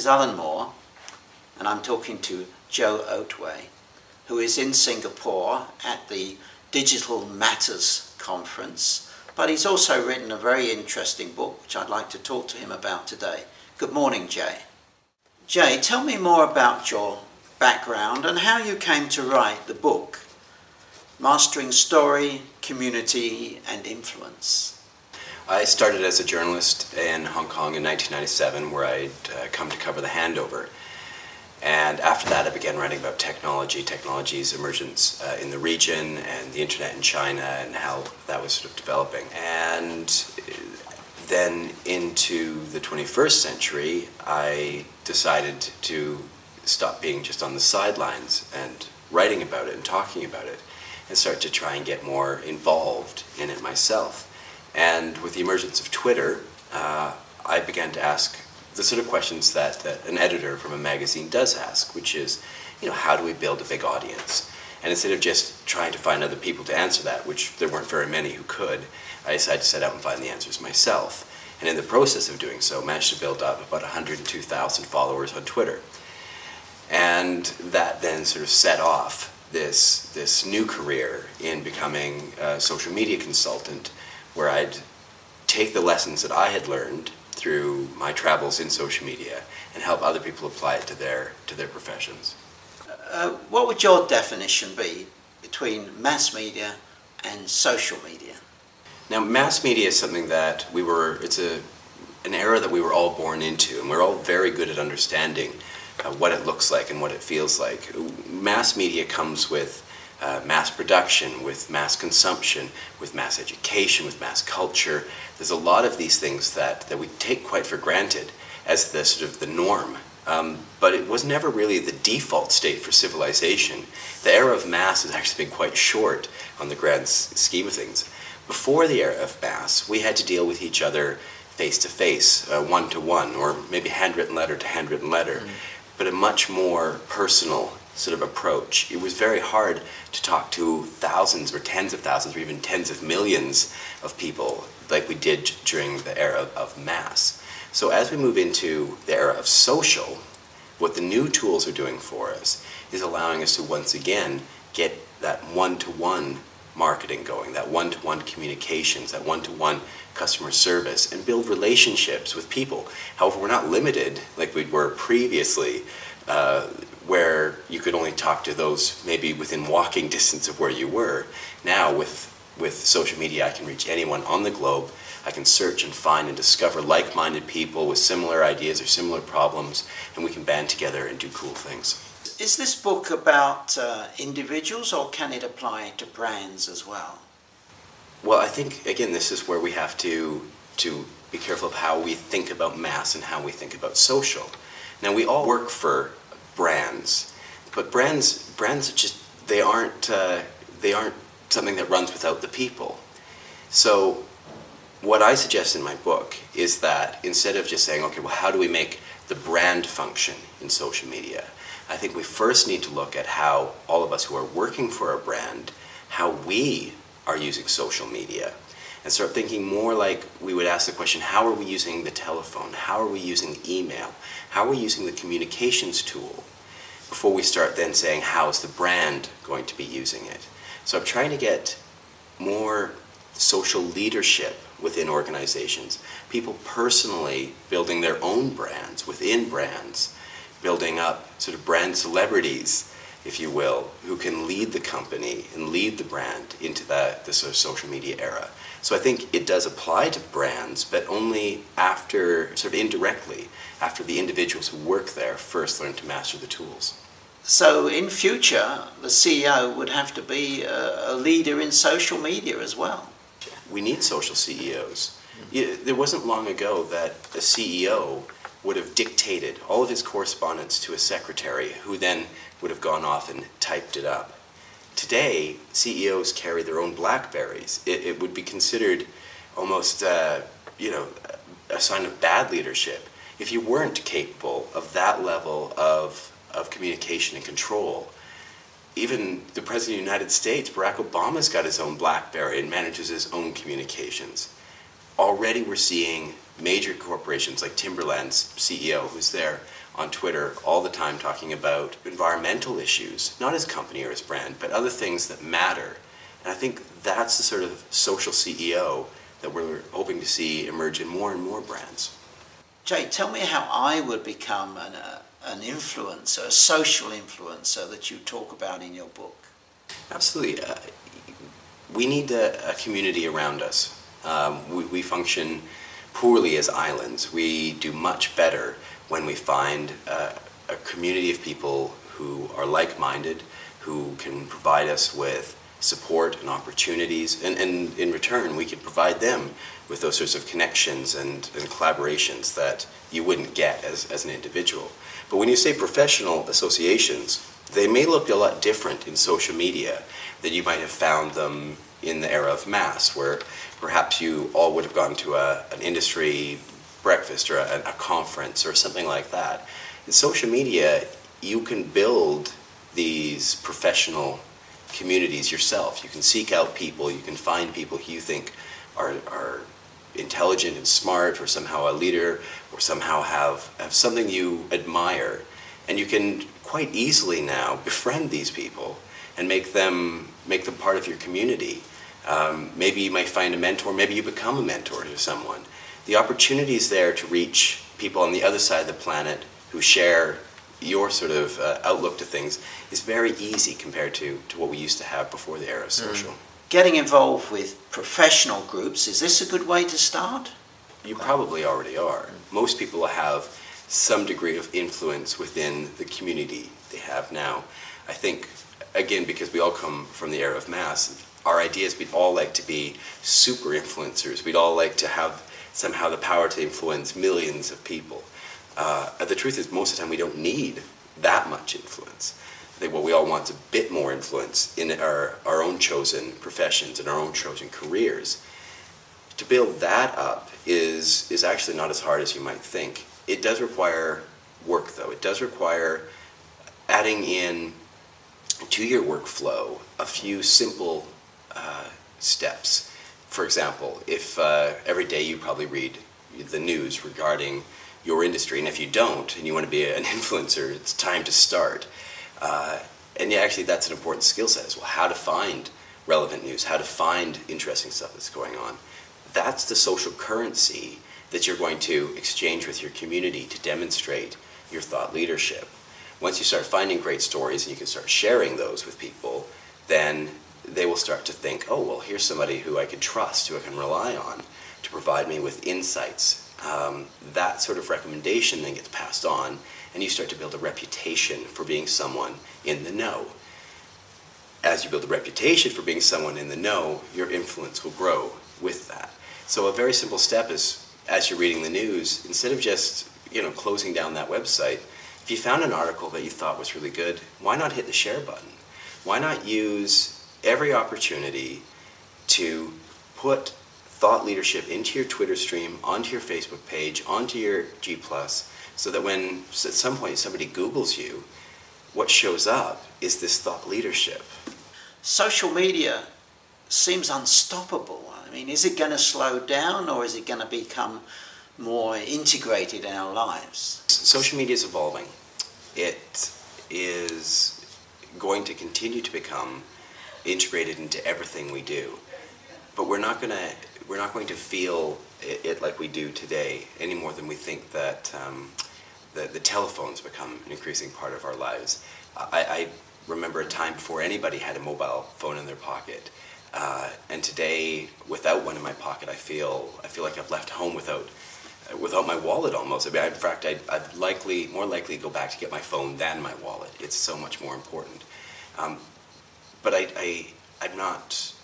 is Alan Moore, and I'm talking to Joe Oatway, who is in Singapore at the Digital Matters conference, but he's also written a very interesting book which I'd like to talk to him about today. Good morning, Jay. Jay, tell me more about your background and how you came to write the book, Mastering Story, Community and Influence. I started as a journalist in Hong Kong in 1997, where I'd come to cover the handover. And after that I began writing about technology's emergence in the region and the internet in China and how that was sort of developing. And then into the 21st century, I decided to stop being just on the sidelines and writing about it and talking about it, and start to try and get more involved in it myself. And with the emergence of Twitter, I began to ask the sort of questions that an editor from a magazine does ask, which is, how do we build a big audience? And instead of just trying to find other people to answer that, which there weren't very many who could, I decided to set out and find the answers myself. And in the process of doing so, managed to build up about 102,000 followers on Twitter. And that then sort of set off this new career in becoming a social media consultant, where I'd take the lessons that I had learned through my travels in social media and help other people apply it to their professions. What would your definition be between mass media and social media? Now, mass media is something that it's an era that we were all born into, and we're all very good at understanding what it looks like and what it feels like. Mass media comes with mass production, with mass consumption, with mass education, with mass culture. There's a lot of these things that we take quite for granted as the sort of the norm. But it was never really the default state for civilization. The era of mass has actually been quite short on the grand scheme of things. Before the era of mass, we had to deal with each other face-to-face, one-to-one, or maybe handwritten letter to handwritten letter, but a much more personal sort of approach. It was very hard to talk to thousands or tens of thousands or even tens of millions of people like we did during the era of mass. So as we move into the era of social, what the new tools are doing for us is allowing us to once again get that one-to-one marketing going, that one-to-one communications, that one-to-one customer service, and build relationships with people. However, we're not limited like we were previously, where you could only talk to those maybe within walking distance of where you were. Now with social media, I can reach anyone on the globe. I can search and find and discover like-minded people with similar ideas or similar problems, and we can band together and do cool things. Is this book about individuals, or can it apply to brands as well? Well, I think, again, this is where we have to be careful of how we think about mass and how we think about social. Now, we all work for brands, but brands are just, they aren't something that runs without the people. So what I suggest in my book is that instead of just saying, okay, well, how do we make the brand function in social media? I think we first need to look at how all of us who are working for a brand, how we are using social media, and start thinking more like we would ask the question, how are we using the telephone? How are we using email? How are we using the communications tool? Before we start then saying, how is the brand going to be using it? So I'm trying to get more social leadership within organizations, people personally building their own brands within brands, building up sort of brand celebrities, if you will, who can lead the company and lead the brand into the sort of social media era. So I think it does apply to brands, but only after, sort of indirectly, after the individuals who work there first learn to master the tools. So in future, the CEO would have to be a leader in social media as well. We need social CEOs. There wasn't long ago that a CEO would have dictated all of his correspondence to a secretary who then would have gone off and typed it up. Today, CEOs carry their own BlackBerries. It would be considered almost a sign of bad leadership if you weren't capable of that level of communication and control. Even the President of the United States, Barack Obama's got his own BlackBerry and manages his own communications. Already we're seeing major corporations like Timberland's CEO, who's there, on Twitter all the time talking about environmental issues, not as company or as brand, but other things that matter. And I think that's the sort of social CEO that we're hoping to see emerge in more and more brands. Jay, tell me how I would become an influencer, a social influencer that you talk about in your book. Absolutely. We need a community around us. We function poorly as islands. We do much better when we find a community of people who are like-minded, who can provide us with support and opportunities, and in return we can provide them with those sorts of connections and collaborations that you wouldn't get as an individual. But when you say professional associations, they may look a lot different in social media than you might have found them in the era of mass, where perhaps you all would have gone to an industry breakfast or a conference or something like that. In social media, you can build these professional communities yourself. You can seek out people, you can find people who you think are intelligent and smart, or somehow a leader, or somehow have something you admire. And you can quite easily now befriend these people and make them part of your community. Maybe you might find a mentor, maybe you become a mentor to someone. The opportunity is there to reach people on the other side of the planet who share your sort of outlook to things is very easy compared to what we used to have before the era of social. Getting involved with professional groups, is this a good way to start? You probably already are. Most people have some degree of influence within the community they have now. I think, again, because we all come from the era of mass, our idea is we'd all like to be super influencers. We'd all like to have somehow the power to influence millions of people. The truth is, most of the time we don't need that much influence. I think what we all want is a bit more influence in our own chosen professions and our own chosen careers. To build that up is actually not as hard as you might think. It does require work, though. It does require adding in to your workflow a few simple steps. For example, if every day you probably read the news regarding your industry, and if you don't and you want to be an influencer, it's time to start. And yeah, actually that's an important skill set as well, how to find relevant news, how to find interesting stuff that's going on. That's the social currency that you're going to exchange with your community to demonstrate your thought leadership. Once you start finding great stories and you can start sharing those with people, then they will start to think, oh, well, here's somebody who I can trust, who I can rely on to provide me with insights. That sort of recommendation then gets passed on, and you start to build a reputation for being someone in the know. As you build a reputation for being someone in the know, your influence will grow with that. So a very simple step is, as you're reading the news, instead of just closing down that website, if you found an article that you thought was really good, why not hit the share button? Why not use every opportunity to put thought leadership into your Twitter stream, onto your Facebook page, onto your G+, so that when at some point somebody Googles you, what shows up is this thought leadership. Social media seems unstoppable. I mean, is it going to slow down, or is it going to become more integrated in our lives? Social media is evolving. It is going to continue to become integrated into everything we do. But we're not going to feel it like we do today, any more than we think that the telephone's become an increasing part of our lives. I remember a time before anybody had a mobile phone in their pocket, and today, without one in my pocket, I feel like I've left home without my wallet almost. I mean, in fact, I'd more likely go back to get my phone than my wallet. It's so much more important. But I'm not.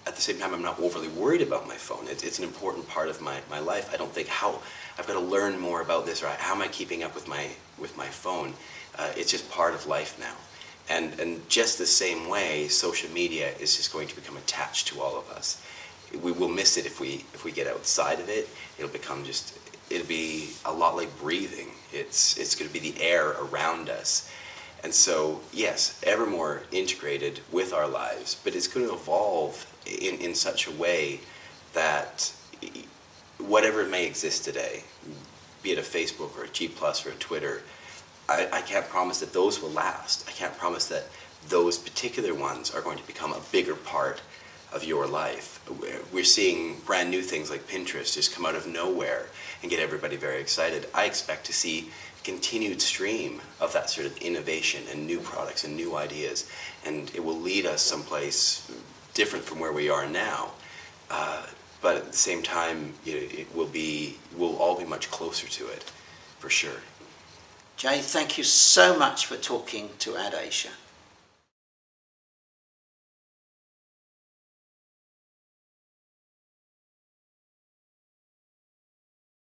At the same time, I'm not overly worried about my phone. It's an important part of my life. I don't think I've got to learn more about this, or how am I keeping up with my phone. It's just part of life now. And just the same way, social media is just going to become attached to all of us. We will miss it if we get outside of it. It'll be a lot like breathing. It's going to be the air around us. And so, yes, ever more integrated with our lives, but it's going to evolve in such a way that whatever may exist today, be it a Facebook or a G Plus or a Twitter, I can't promise that those will last. I can't promise that those particular ones are going to become a bigger part of your life. We're seeing brand new things like Pinterest just come out of nowhere and get everybody very excited. I expect to see a continued stream of that sort of innovation and new products and new ideas, and it will lead us someplace different from where we are now. But at the same time, we'll all be much closer to it, for sure. Jay, thank you so much for talking to AdAsia.